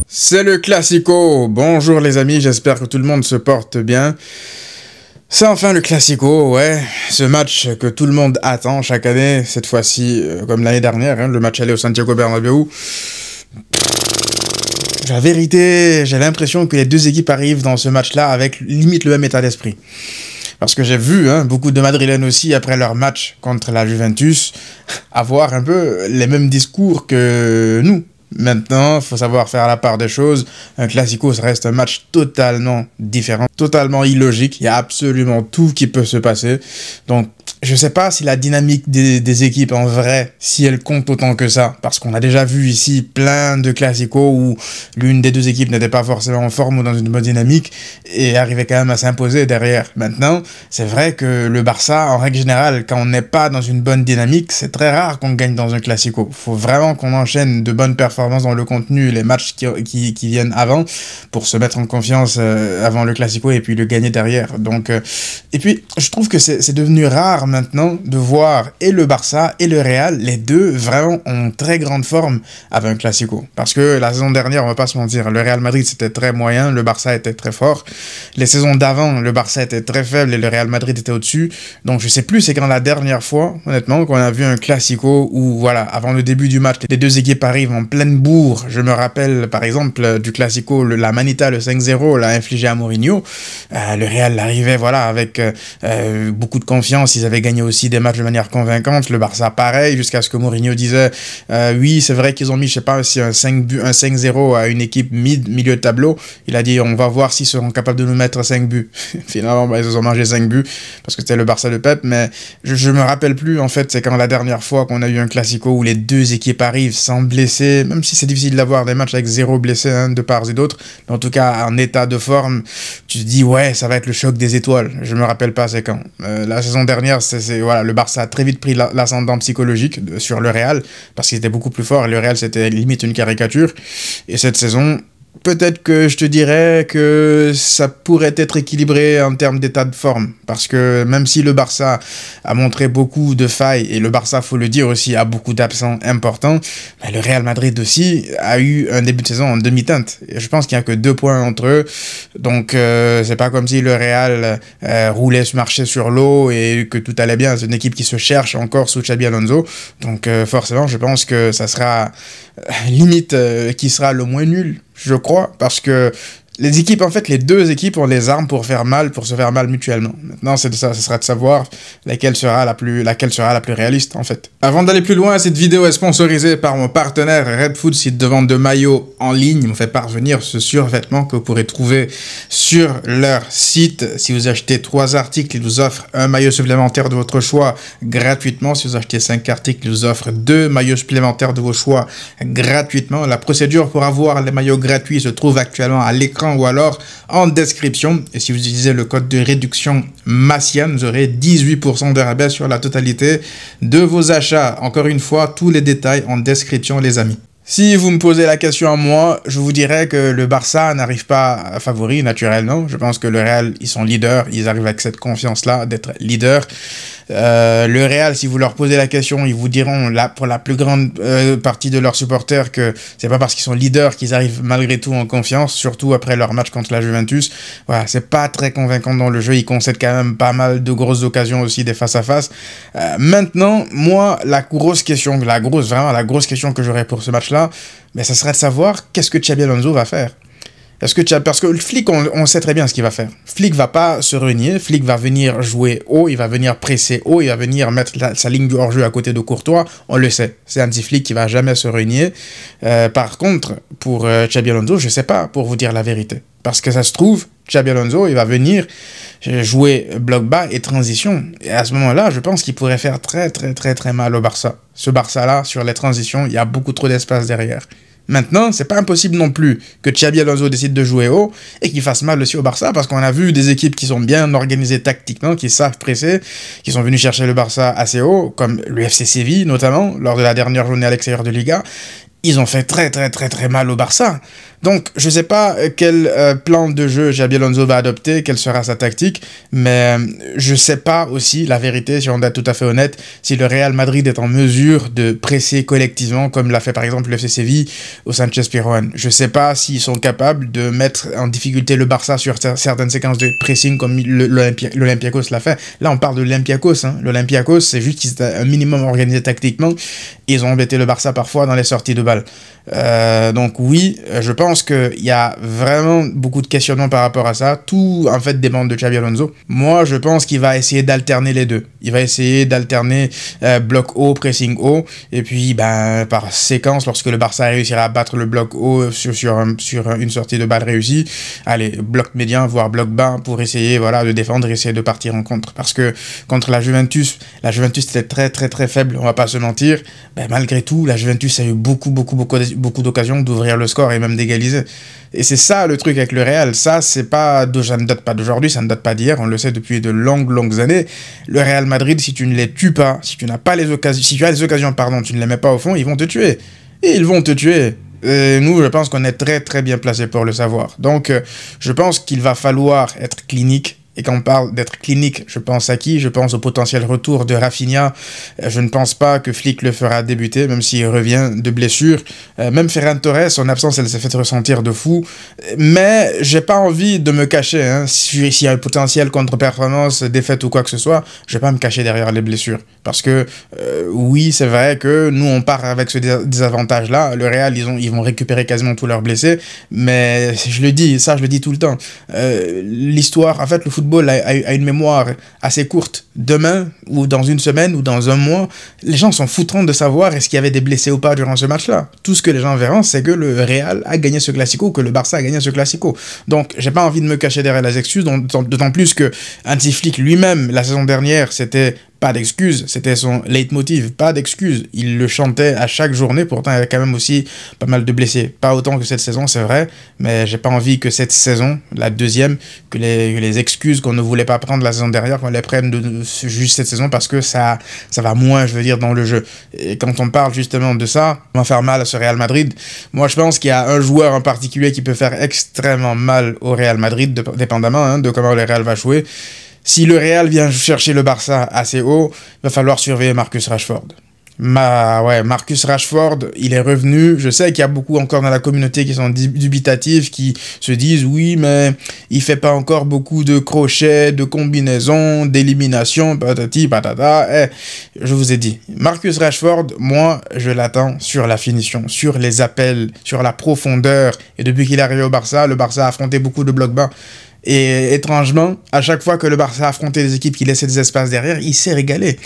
C'est le Classico. Bonjour les amis, j'espère que tout le monde se porte bien. C'est enfin le Classico, ouais. Ce match que tout le monde attend chaque année, cette fois-ci, comme l'année dernière, hein, le match aller au Santiago Bernabéu. La vérité, j'ai l'impression que les deux équipes arrivent dans ce match-là avec limite le même état d'esprit. Parce que j'ai vu beaucoup de Madrilènes aussi, après leur match contre la Juventus, avoir un peu les mêmes discours que nous. Maintenant, il faut savoir faire la part des choses. Un Classico, ça reste un match totalement différent, totalement illogique. Il y a absolument tout qui peut se passer. Donc, je sais pas si la dynamique des équipes en vrai, si elle compte autant que ça. Parce qu'on a déjà vu ici plein de Classicos où l'une des deux équipes n'était pas forcément en forme ou dans une bonne dynamique et arrivait quand même à s'imposer derrière. Maintenant, c'est vrai que le Barça, en règle générale, quand on n'est pas dans une bonne dynamique, c'est très rare qu'on gagne dans un Classico. Il faut vraiment qu'on enchaîne de bonnes performances dans le contenu, les matchs qui viennent avant, pour se mettre en confiance avant le Classico et puis le gagner derrière. Donc, et puis, je trouve que c'est devenu rare maintenant de voir et le Barça et le Real, les deux vraiment en très grande forme avec un Classico. Parce que la saison dernière, on va pas se mentir, le Real Madrid c'était très moyen, le Barça était très fort. Les saisons d'avant, le Barça était très faible et le Real Madrid était au-dessus. Donc je sais plus c'est quand la dernière fois, honnêtement, qu'on a vu un Classico où, voilà, avant le début du match, les deux équipes arrivent en pleine bourre. Je me rappelle par exemple du Classico, la Manita, le 5-0, l'a infligé à Mourinho. Le Real arrivait, voilà, avec beaucoup de confiance, ils avaient gagné aussi des matchs de manière convaincante, le Barça pareil, jusqu'à ce que Mourinho disait oui, c'est vrai qu'ils ont mis, je sais pas, si un 5-0 à une équipe milieu de tableau, il a dit on va voir s'ils seront capables de nous mettre 5 buts. Finalement, ils ont mangé 5 buts, parce que c'était le Barça de Pep, mais je me rappelle plus, en fait, c'est quand la dernière fois qu'on a eu un Classico où les deux équipes arrivent sans blesser, même si c'est difficile d'avoir des matchs avec 0 blessé de part et d'autre, mais en tout cas, en état de forme, tu te dis ouais, ça va être le choc des étoiles. Je me rappelle pas c'est quand. La saison dernière, voilà, le Barça a très vite pris l'ascendant psychologique sur le Real, parce qu'il était beaucoup plus fort, et le Real c'était limite une caricature, et cette saison, peut-être que je te dirais que ça pourrait être équilibré en termes d'état de forme, parce que même si le Barça a montré beaucoup de failles, et le Barça, faut le dire aussi, a beaucoup d'absents importants, le Real Madrid aussi a eu un début de saison en demi-teinte, et je pense qu'il n'y a que 2 points entre eux, donc c'est pas comme si le Real marchait sur l'eau et que tout allait bien. C'est une équipe qui se cherche encore sous Xabi Alonso, donc forcément je pense que ça sera limite qui sera le moins nul, je crois, parce que les équipes, en fait, les deux équipes ont les armes pour faire mal, pour se faire mal mutuellement. Maintenant, ce sera de savoir laquelle sera la plus réaliste, en fait. Avant d'aller plus loin, cette vidéo est sponsorisée par mon partenaire Redfood, site de vente de maillots en ligne. Ils m'ont fait parvenir ce survêtement que vous pourrez trouver sur leur site. Si vous achetez 3 articles, ils vous offrent un maillot supplémentaire de votre choix gratuitement. Si vous achetez 5 articles, ils vous offrent 2 maillots supplémentaires de vos choix gratuitement. La procédure pour avoir les maillots gratuits se trouve actuellement à l'écran ou alors en description. Et si vous utilisez le code de réduction MASSIAN, vous aurez 18% de rabais sur la totalité de vos achats. Encore une fois, tous les détails en description, les amis. Si vous me posez la question à moi, je vous dirais que le Barça n'arrive pas à favori, naturellement. Je pense que le Real, ils sont leaders, ils arrivent avec cette confiance-là d'être leaders. Le Real, si vous leur posez la question, ils vous diront là, pour la plus grande partie de leurs supporters, que c'est pas parce qu'ils sont leaders qu'ils arrivent malgré tout en confiance, surtout après leur match contre la Juventus. Voilà, c'est pas très convaincant dans le jeu, ils concèdent quand même pas mal de grosses occasions aussi, des face-à-face. Maintenant, moi, la grosse question que j'aurais pour ce match-là, mais ça serait de savoir qu'est-ce que Xabi Alonso va faire. Parce que le Flick, on sait très bien ce qu'il va faire. Flick va pas se renier, Flick va venir jouer haut, il va venir presser haut, il va venir mettre sa ligne du hors-jeu à côté de Courtois, on le sait. C'est un petit Flick qui va jamais se renier. Par contre, pour Xabi Alonso, je sais pas, pour vous dire la vérité. Parce que ça se trouve, Xabi Alonso, il va venir jouer bloc bas et transition. Et à ce moment-là, je pense qu'il pourrait faire très mal au Barça. Ce Barça-là, sur les transitions, il y a beaucoup trop d'espace derrière. Maintenant, c'est pas impossible non plus que Xabi Alonso décide de jouer haut et qu'il fasse mal aussi au Barça, parce qu'on a vu des équipes qui sont bien organisées tactiquement, qui savent presser, qui sont venues chercher le Barça assez haut, comme le FC Séville notamment, lors de la dernière journée à l'extérieur de Liga. ils ont fait très très très très mal au Barça. Donc, je sais pas quel plan de jeu Xabi Alonso va adopter, quelle sera sa tactique, mais je sais pas aussi, la vérité, si on doit être tout à fait honnête, si le Real Madrid est en mesure de presser collectivement, comme l'a fait par exemple le FC Séville au Sánchez Pizjuán. Je sais pas s'ils sont capables de mettre en difficulté le Barça sur certaines séquences de pressing comme l'Olympiakos l'a fait. Là, on parle de l'Olympiakos. Hein. L'Olympiakos, c'est juste qu'ils étaient un minimum organisé tactiquement. Ils ont embêté le Barça parfois dans les sorties de balles. Donc oui, je pense qu'il y a vraiment beaucoup de questionnements par rapport à ça. Tout, en fait, dépend de Xabi Alonso. Moi, je pense qu'il va essayer d'alterner les deux. Il va essayer d'alterner bloc haut, pressing haut. Et puis, par séquence, lorsque le Barça réussira à battre le bloc haut sur une sortie de balle réussie, allez, bloc médian, voire bloc bas, pour essayer de défendre et essayer de partir en contre. Parce que contre la Juventus était très, très, très faible, on va pas se mentir. Malgré tout, la Juventus a eu beaucoup d'occasions d'ouvrir le score et même d'égaliser. Et c'est ça le truc avec le Real. Ça ne date pas d'aujourd'hui, ça ne date pas d'hier, on le sait depuis de longues années. Le Real Madrid, si tu ne les tues pas, si tu n'as pas les occasions, si tu as les occasions, tu ne les mets pas au fond, ils vont te tuer. Et ils vont te tuer. Nous, je pense qu'on est très très bien placés pour le savoir. Donc, je pense qu'il va falloir être clinique. Et quand on parle d'être clinique, je pense à qui? Je pense au potentiel retour de Rafinha. Je ne pense pas que Flick le fera débuter, même s'il revient de blessure. Même Ferran Torres, son absence, elle s'est fait ressentir de fou. Mais j'ai pas envie de me cacher. Hein. S'il y a un potentiel contre-performance, défaite ou quoi que ce soit, je vais pas me cacher derrière les blessures. Parce que, oui, c'est vrai que nous, on part avec ce désavantage-là. Le Real, ils vont récupérer quasiment tous leurs blessés. Mais je le dis tout le temps. L'histoire, en fait, le football a une mémoire assez courte. Demain, ou dans une semaine, ou dans un mois, les gens s'en foutront de savoir est-ce qu'il y avait des blessés ou pas durant ce match-là. Tout ce que les gens verront, c'est que le Real a gagné ce Classico, que le Barça a gagné ce Classico. Donc, j'ai pas envie de me cacher derrière les excuses, d'autant plus que Hansi Flick lui-même, la saison dernière, c'était pas d'excuses, c'était son leitmotiv, pas d'excuses. Il le chantait à chaque journée, pourtant il y avait quand même aussi pas mal de blessés. Pas autant que cette saison, c'est vrai, mais j'ai pas envie que cette saison, la deuxième, que les excuses qu'on ne voulait pas prendre la saison dernière, qu'on les prenne juste cette saison parce que ça va moins, je veux dire, dans le jeu. Et quand on parle justement de ça, on va faire mal à ce Real Madrid. Moi, je pense qu'il y a un joueur en particulier qui peut faire extrêmement mal au Real Madrid, dépendamment de comment le Real va jouer. Si le Real vient chercher le Barça assez haut, il va falloir surveiller Marcus Rashford. Marcus Rashford, il est revenu. Je sais qu'il y a beaucoup encore dans la communauté qui sont dubitatifs, qui se disent oui, mais il fait pas encore beaucoup de crochets, de combinaisons, d'éliminations, patati patata. Je vous ai dit, Marcus Rashford, moi, je l'attends sur la finition, sur les appels, sur la profondeur. Et depuis qu'il est arrivé au Barça, le Barça a affronté beaucoup de blocs bas. Et étrangement, à chaque fois que le Barça a affronté des équipes qui laissaient des espaces derrière, il s'est régalé.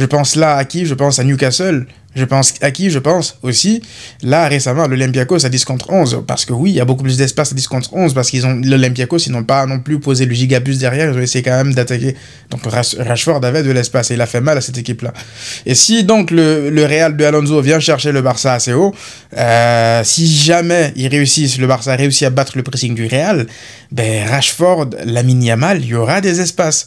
Je pense là à qui? Je pense à Newcastle. Je pense à qui? Je pense aussi, là récemment, l'Olympiakos à 10 contre 11. Parce que oui, il y a beaucoup plus d'espace à 10 contre 11. Parce qu'ils ont l'Olympiakos, ils n'ont pas non plus posé le gigabus derrière. Ils ont essayé quand même d'attaquer. Donc Rashford avait de l'espace et il a fait mal à cette équipe-là. Et si donc le Real de Alonso vient chercher le Barça assez haut, si jamais le Barça réussit à battre le pressing du Real, Rashford, Lamine Yamal, il y aura des espaces.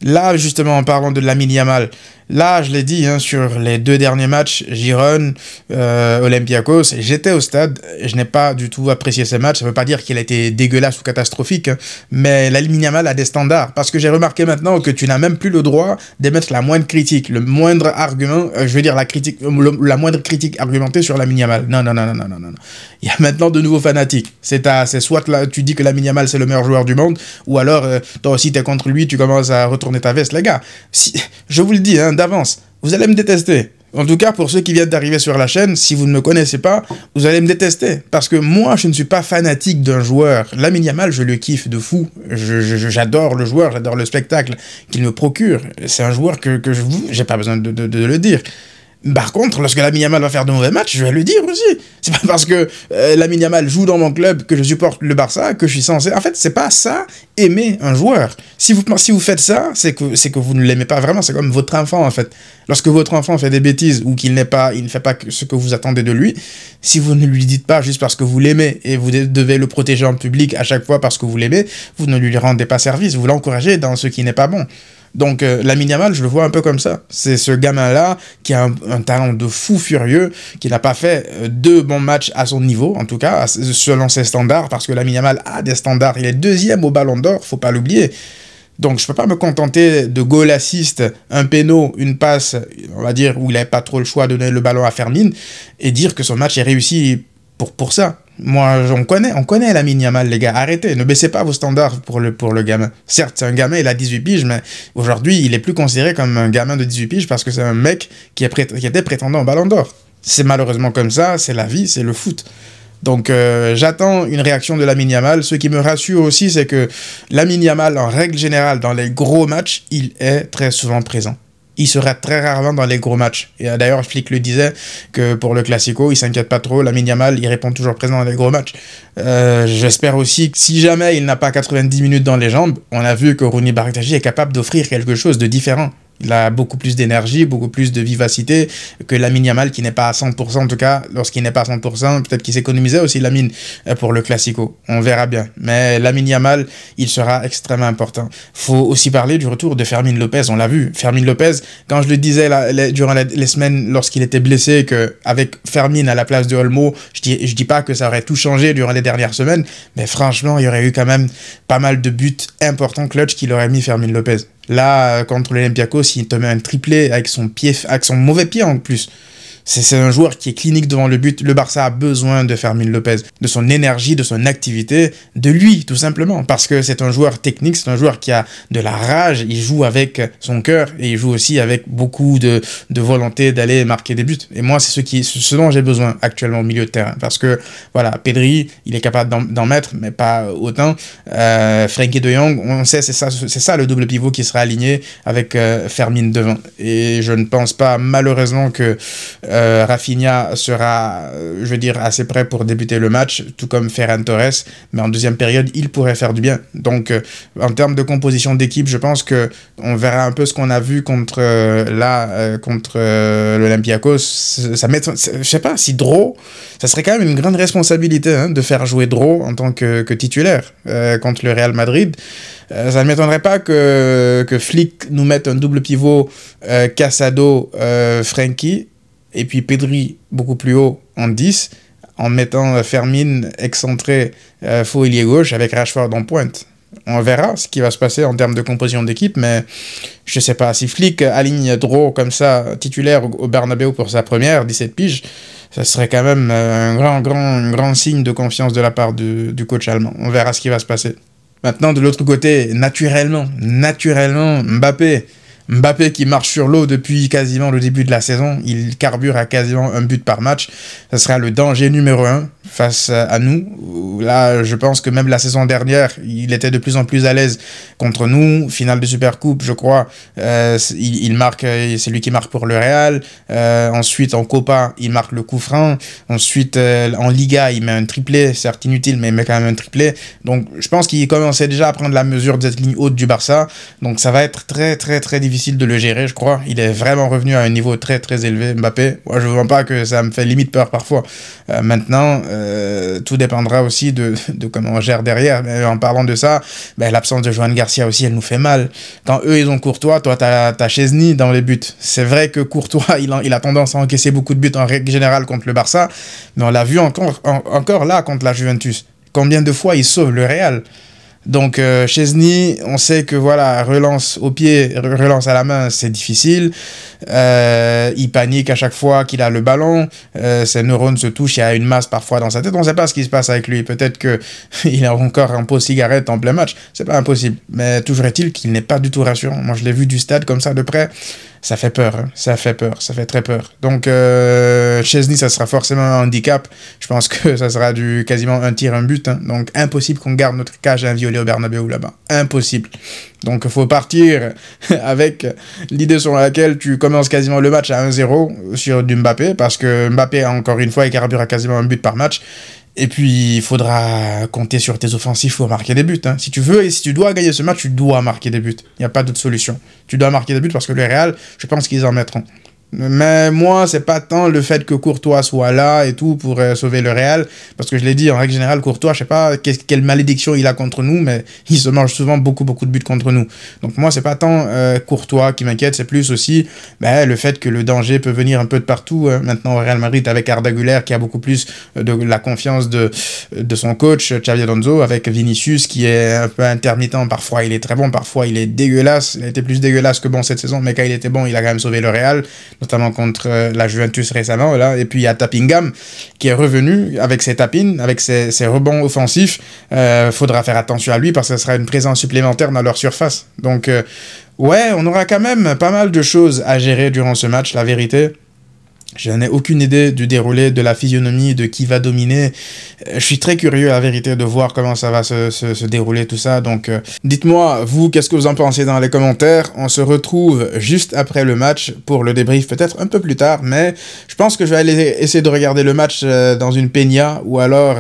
Là, justement, en parlant de Lamine Yamal, là, je l'ai dit, sur les 2 derniers matchs, Girone, Olympiakos, j'étais au stade, je n'ai pas du tout apprécié ces matchs, ça ne veut pas dire qu'il a été dégueulasse ou catastrophique, mais Lamine Yamal a des standards, parce que j'ai remarqué maintenant que tu n'as même plus le droit d'émettre la moindre critique, le moindre argument, la moindre critique argumentée sur Lamine Yamal. Non. Il y a maintenant de nouveaux fanatiques. C'est soit là, tu dis que Lamine Yamal c'est le meilleur joueur du monde, ou alors toi aussi t'es contre lui, tu commences à retourner ta veste, les gars. Je vous le dis, d'avance, vous allez me détester. En tout cas, pour ceux qui viennent d'arriver sur la chaîne, si vous ne me connaissez pas, vous allez me détester. Parce que moi, je ne suis pas fanatique d'un joueur. Lamine Yamal, je le kiffe de fou. J'adore le joueur, j'adore le spectacle qu'il me procure. C'est un joueur que j'ai pas besoin de le dire. Par contre, lorsque Lamine Yamal va faire de mauvais matchs, je vais le dire aussi. C'est pas parce que Lamine Yamal joue dans mon club que je supporte le Barça que je suis censé... En fait, c'est pas ça, aimer un joueur. Si vous faites ça, c'est que vous ne l'aimez pas vraiment. C'est comme votre enfant, en fait. Lorsque votre enfant fait des bêtises ou il ne fait pas ce que vous attendez de lui, si vous ne lui dites pas juste parce que vous l'aimez et vous devez le protéger en public à chaque fois parce que vous l'aimez, vous ne lui rendez pas service. Vous l'encouragez dans ce qui n'est pas bon. Donc, Lamine Yamal, je le vois un peu comme ça. C'est ce gamin-là qui a un talent de fou furieux, qui n'a pas fait 2 bons matchs à son niveau, en tout cas, selon ses standards, parce que Lamine Yamal a des standards. Il est 2e au Ballon d'Or, faut pas l'oublier. Donc, je peux pas me contenter de goal assist, un péno, une passe, on va dire, où il n'avait pas trop le choix de donner le ballon à Fermin, et dire que son match est réussi pour ça. Moi, on connaît Lamine Yamal, les gars. Arrêtez, ne baissez pas vos standards pour le gamin. Certes, c'est un gamin, il a 18 piges, mais aujourd'hui, il est plus considéré comme un gamin de 18 piges parce que c'est un mec qui était prétendant au Ballon d'Or. C'est malheureusement comme ça, c'est la vie, c'est le foot. Donc, j'attends une réaction de Lamine Yamal. Ce qui me rassure aussi, c'est que Lamine Yamal, en règle générale, dans les gros matchs, il est très souvent présent. Il sera très rarement dans les gros matchs. Et d'ailleurs, Flick le disait que pour le Classico, il s'inquiète pas trop. Lamine Yamal, il répond toujours présent dans les gros matchs. J'espère aussi que si jamais il n'a pas 90 minutes dans les jambes, on a vu que Rooney Barghtaji est capable d'offrir quelque chose de différent. Il a beaucoup plus d'énergie, beaucoup plus de vivacité que Lamine Yamal qui n'est pas à 100%. En tout cas, lorsqu'il n'est pas à 100%, peut-être qu'il s'économisait aussi Lamine pour le Classico. On verra bien. Mais Lamine Yamal, il sera extrêmement important. Faut aussi parler du retour de Fermin Lopez. On l'a vu. Fermin Lopez, quand je le disais durant les semaines lorsqu'il était blessé, qu'avec Fermin à la place de Olmo, je dis pas que ça aurait tout changé durant les dernières semaines, mais franchement, il y aurait eu quand même pas mal de buts importants clutch qu'il aurait mis Fermin Lopez. Là, contre l'Olympiakos, il te met un triplé avec son mauvais pied en plus. C'est un joueur qui est clinique devant le but. Le Barça a besoin de Fermin Lopez, de son énergie, de son activité, de lui, tout simplement. Parce que c'est un joueur technique, c'est un joueur qui a de la rage, il joue avec son cœur et il joue aussi avec beaucoup de volonté d'aller marquer des buts. Et moi, c'est ce dont j'ai besoin actuellement au milieu de terrain. Parce que, voilà, Pedri, il est capable d'en mettre, mais pas autant. Frenkie de Jong, on sait, c'est ça le double pivot qui sera aligné avec Fermin devant. Et je ne pense pas, malheureusement, que Rafinha sera, je veux dire, assez prêt pour débuter le match, tout comme Ferran Torres, mais en deuxième période, il pourrait faire du bien. Donc, en termes de composition d'équipe, je pense que on verra un peu ce qu'on a vu contre l'Olympiakos. Je sais pas, si Dro, ça serait quand même une grande responsabilité de faire jouer Dro en tant que titulaire contre le Real Madrid. Ça ne m'étonnerait pas que Flick nous mette un double pivot Casado, Frenkie, et puis Pedri beaucoup plus haut en 10, en mettant Fermin excentré faux ailier gauche avec Rashford en pointe. On verra ce qui va se passer en termes de composition d'équipe, mais je sais pas, si Flick aligne Dro comme ça, titulaire au Bernabéu pour sa première, 17 piges, ça serait quand même un grand signe de confiance de la part du coach allemand. On verra ce qui va se passer. Maintenant, de l'autre côté, naturellement, Mbappé qui marche sur l'eau depuis quasiment le début de la saison, il carbure à quasiment un but par match, ça sera le danger numéro 1 face à nous. Là, je pense que même la saison dernière, il était de plus en plus à l'aise contre nous. Finale de Supercoupe, je crois, il marque, c'est lui qui marque pour le Real. Ensuite, en Copa, il marque le coup franc. Ensuite, en Liga, il met un triplé, certes inutile, mais il met quand même un triplé. Donc, je pense qu'il commençait déjà à prendre la mesure de cette ligne haute du Barça. Donc, ça va être très difficile de le gérer, je crois. Il est vraiment revenu à un niveau très élevé, Mbappé. Moi, je ne vois pas que ça me fait limite peur parfois. Maintenant, tout dépendra aussi de comment on gère derrière. Mais en parlant de ça, l'absence de Johan Garcia aussi, elle nous fait mal. Quand eux, ils ont Courtois, toi, t'as Chesney dans les buts. C'est vrai que Courtois, il a tendance à encaisser beaucoup de buts en règle générale contre le Barça, mais on l'a vu encore là contre la Juventus. Combien de fois il sauve le Real? Donc Chesney, on sait que voilà, relance au pied, relance à la main, c'est difficile. Il panique à chaque fois qu'il a le ballon. Ses neurones se touchent, il y a une masse parfois dans sa tête. On ne sait pas ce qui se passe avec lui. Peut-être qu'il a encore un pot de cigarette en plein match. C'est pas impossible. Mais toujours est-il qu'il n'est pas du tout rassurant. Moi, je l'ai vu du stade comme ça de près. Ça fait peur, hein. Ça fait très peur. Donc, Chesney, ça sera forcément un handicap. Je pense que ça sera quasiment un tir, un but. Hein. Donc, impossible qu'on garde notre cage inviolée au Bernabéu là-bas. Impossible. Donc, il faut partir avec l'idée sur laquelle tu commences quasiment le match à 1-0 sur du Mbappé, parce que Mbappé, encore une fois, il carbure à quasiment un but par match. Et puis, il faudra compter sur tes offensifs pour marquer des buts. Hein. Si tu veux et si tu dois gagner ce match, tu dois marquer des buts. Il n'y a pas d'autre solution. Tu dois marquer des buts parce que le Real, je pense qu'ils en mettront. Mais moi, c'est pas tant le fait que Courtois soit là et tout pour sauver le Real, parce que je l'ai dit, en règle générale, Courtois, je sais pas quelle malédiction il a contre nous, mais il se mange souvent beaucoup de buts contre nous. Donc moi, c'est pas tant Courtois qui m'inquiète, c'est plus aussi le fait que le danger peut venir un peu de partout. Maintenant, au Real Madrid, avec Arda Güler qui a beaucoup plus de la confiance de son coach, Xabi Alonso, avec Vinicius qui est un peu intermittent. Parfois, il est très bon, parfois, il est dégueulasse. Il a été plus dégueulasse que bon cette saison, mais quand il était bon, il a quand même sauvé le Real, notamment contre la Juventus récemment, là. Et puis il y a Tappingham qui est revenu avec ses tapines, avec ses rebonds offensifs. Faudra faire attention à lui parce que ce sera une présence supplémentaire dans leur surface. Donc ouais, on aura quand même pas mal de choses à gérer durant ce match, la vérité. Je n'ai aucune idée du déroulé, de la physionomie, de qui va dominer. Je suis très curieux, la vérité, de voir comment ça va se dérouler, tout ça. Donc, dites-moi, vous, qu'est-ce que vous en pensez dans les commentaires. On se retrouve juste après le match pour le débrief, peut-être un peu plus tard, mais je pense que je vais aller essayer de regarder le match dans une peña ou alors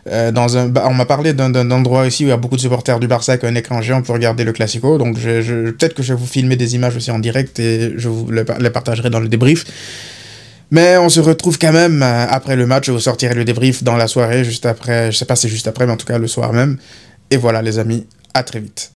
dans un... on m'a parlé d'un endroit ici où il y a beaucoup de supporters du Barça avec un écran géant pour regarder le Classico. Donc, peut-être que je vais vous filmer des images aussi en direct et je vous les partagerai dans le débrief. Mais on se retrouve quand même après le match, je vous sortirai le débrief dans la soirée, juste après, je sais pas si c'est juste après, mais en tout cas le soir même. Et voilà les amis, à très vite.